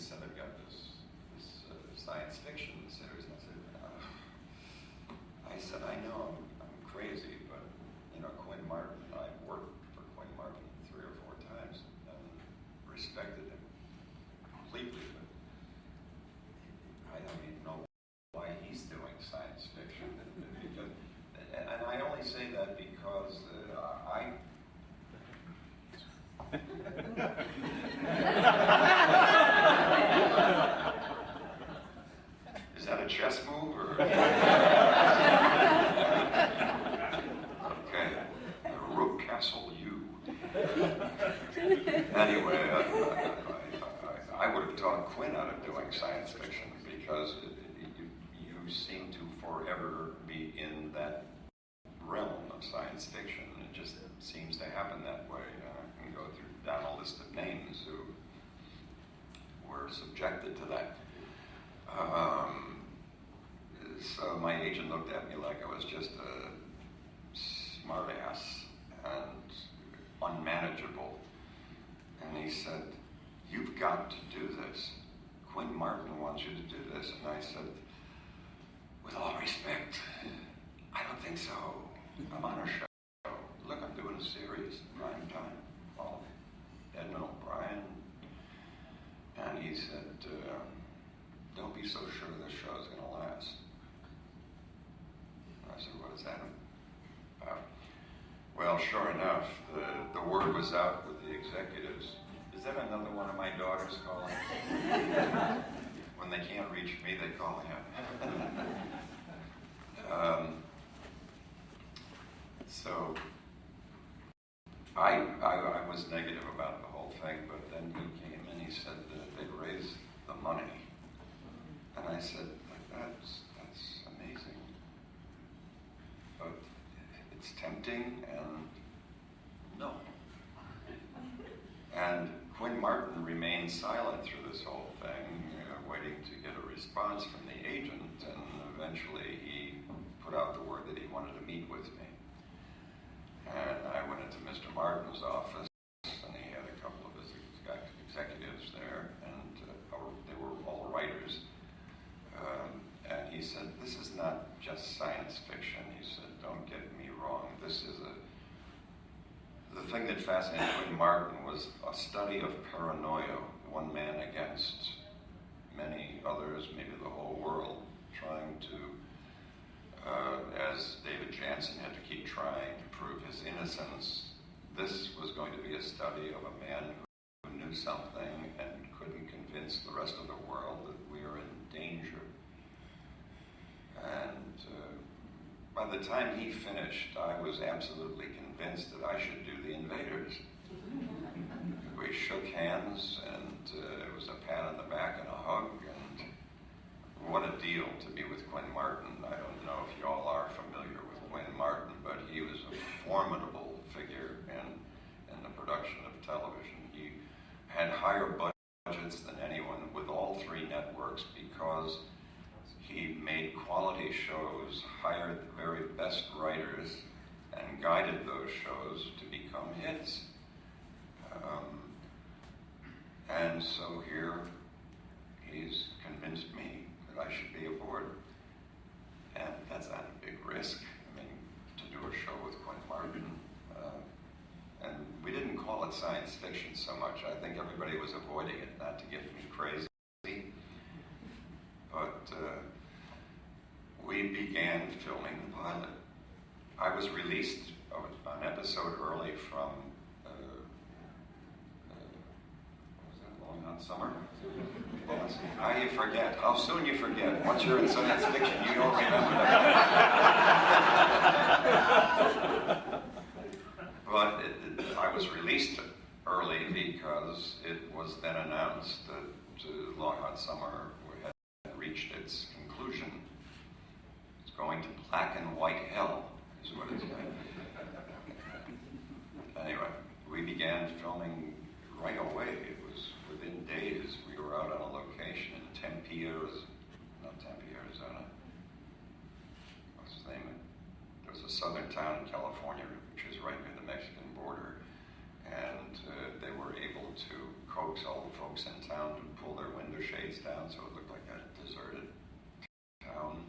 said, I've got this science fiction series. And I said, I know I'm crazy, but Quinn Martin, I worked for Quinn Martin 3 or 4 times and respected him completely, but I don't even know why he's doing science fiction. And I only say that because Is that a chess move, or? Okay, Rook Castle U. Anyway, I would have taught Quinn out of doing science fiction because you seem to forever be in that realm of science fiction. It just seems to happen that way. I can go down a list of names who were subjected to that. So my agent looked at me like I was just a smart ass and unmanageable. And he said, "You've got to do this. Quinn Martin wants you to do this." And I said, "With all respect, I don't think so. I'm on a show. Look, I'm doing a series, prime time, all Edmund O'Brien." And he said, "Don't be so sure this show's going to last." I said, "What is that?" Well, sure enough, the word was out with the executives. Is that another one of my daughters calling? When they can't reach me, they call him. So I was negative about the whole thing, but then he came and he said that they'd raised the money. And I said, that's amazing. But it's tempting, and no. And Quinn Martin remained silent through this whole thing, waiting to get a response from the agent, and eventually he put out the word that he wanted to meet with me. And I went into Mr. Martin's office, and he had a couple of his executives there, and they were all writers. And he said, "This is not just science fiction." He said, "Don't get me wrong. This is the thing that fascinated Quinn Martin was a study of paranoia, one man against many others, maybe the whole world, trying to, as David Janssen had to keep trying to prove his innocence. This was going to be a study of a man who knew something and couldn't convince the rest of the world that we are in danger. And by the time he finished, I was absolutely convinced that I should do The Invaders. We shook hands, and it was a pat on the back and a hug, and what a deal to be with Quinn Martin. I don't know if you all are familiar with Quinn Martin, but he was a formidable figure in the production of television. He had higher budgets than anyone with all 3 networks because he made quality shows, hired the very best writers, and guided those shows to become hits. And so here he's convinced me that I should be aboard. And that's not a big risk. I mean, to do a show with Quinn Martin. And we didn't call it science fiction so much. I think everybody was avoiding it, not to get me crazy. But we began filming the pilot. I was released an episode early from, what was that, Long Hot Summer? How you forget? How soon you forget? Once you're in science fiction, you don't remember that. But I was released early because it was then announced that Long Hot Summer had reached its conclusion. It's going to black and white hell, is what it's like. Anyway, we began filming right away. It was within days. We were out on a location in Tempe, Arizona. What's his name? There was a southern town in California, which is right near the Mexican border. And they were able to coax all the folks in town to pull their windows shades down so it looked like a deserted town.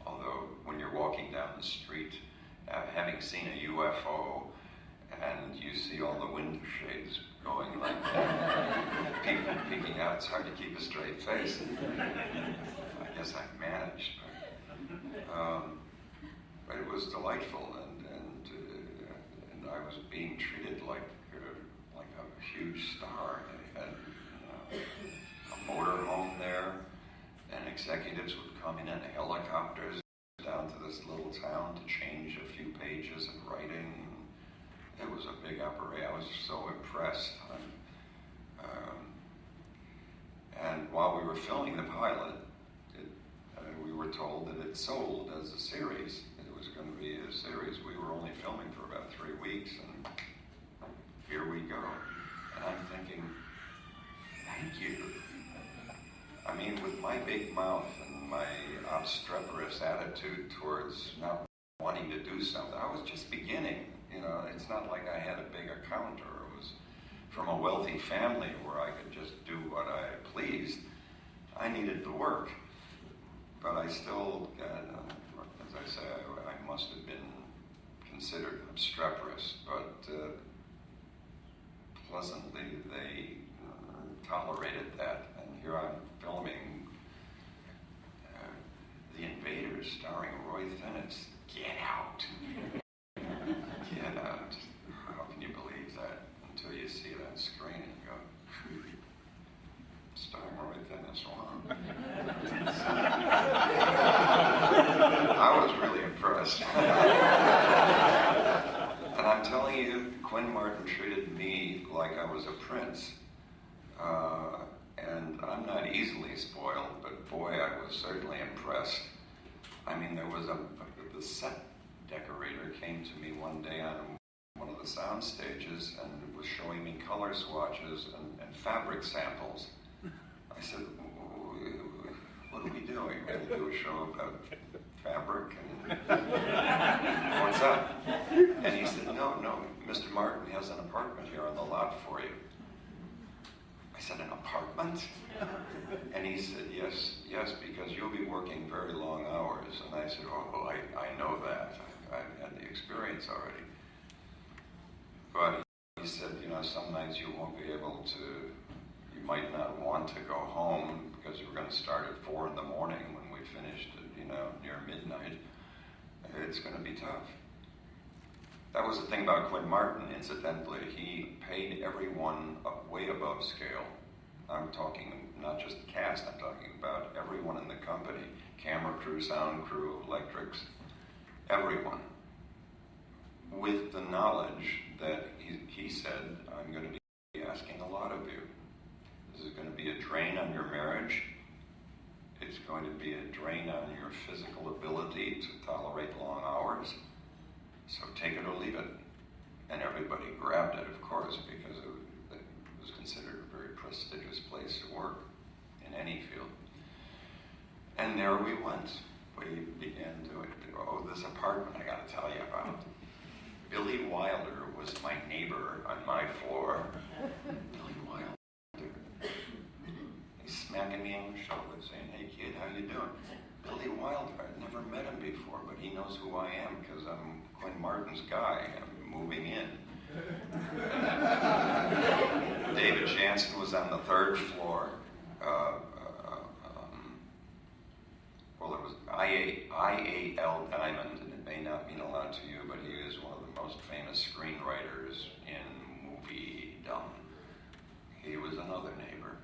Although when you're walking down the street, having seen a UFO, and you see all the window shades going like that, people peeking out, it's hard to keep a straight face. I guess I managed, but it was delightful, and I was being treated like a huge star. They had a motor home there, and executives would come in helicopters down to this little town to change a few pages of writing. It was a big operation. I was so impressed. And while we were filming the pilot, we were told that it sold as a series. It was going to be a series. We were only filming for about 3 weeks, and here we go. And I'm thinking, thank you. I mean, with my big mouth and my obstreperous attitude towards not wanting to do something, I was just beginning. You know, it's not like I had a big account or was from a wealthy family where I could just do what I pleased. I needed the work. But I still, as I say, I must have been considered obstreperous, but pleasantly they tolerated that. And here I'm filming The Invaders starring Roy Thinnes. Get out! Get out. How can you believe that until you see it on screen and go, starring Roy Thinnes, wow. I was really impressed. And I'm telling you, Quinn Martin treated me like I was a prince. And I'm not easily spoiled, but boy, I was certainly impressed. I mean, there was the set decorator came to me one day on one of the sound stages and was showing me color swatches and fabric samples. I said, what are we doing? We're going to do a show about fabric? And what's up? And he said, no, Mr. Martin has an apartment here on the lot for you. I said, an apartment? And he said, yes, because you'll be working very long hours. And I said, oh, I know that. I've had the experience already. But he said, some nights you won't be able to, you might not want to go home because we're going to start at 4 in the morning when we finished at, near midnight. It's going to be tough. That was the thing about Quinn Martin, incidentally. He paid everyone way above scale. I'm talking not just the cast, I'm talking about everyone in the company. Camera crew, sound crew, electrics, everyone. With the knowledge that he said, I'm going to be asking a lot of you. This is going to be a drain on your marriage. It's going to be a drain on your physical ability to tolerate long hours. So take it or leave it. And everybody grabbed it, of course, because it was considered a very prestigious place to work in any field. And there we went. We began doing, this apartment I got to tell you about. Billy Wilder was my neighbor on my floor. Billy Wilder. He's smacking me on the shoulder saying, hey kid, how you doing? Billy Wilder, I've never met him before, but he knows who I am because I'm Quinn Martin's guy. I'm moving in. David Jansen was on the 3rd floor. Well, it was I.A.L. Diamond, and it may not mean a lot to you, but he is one of the most famous screenwriters in moviedom. He was another neighbor.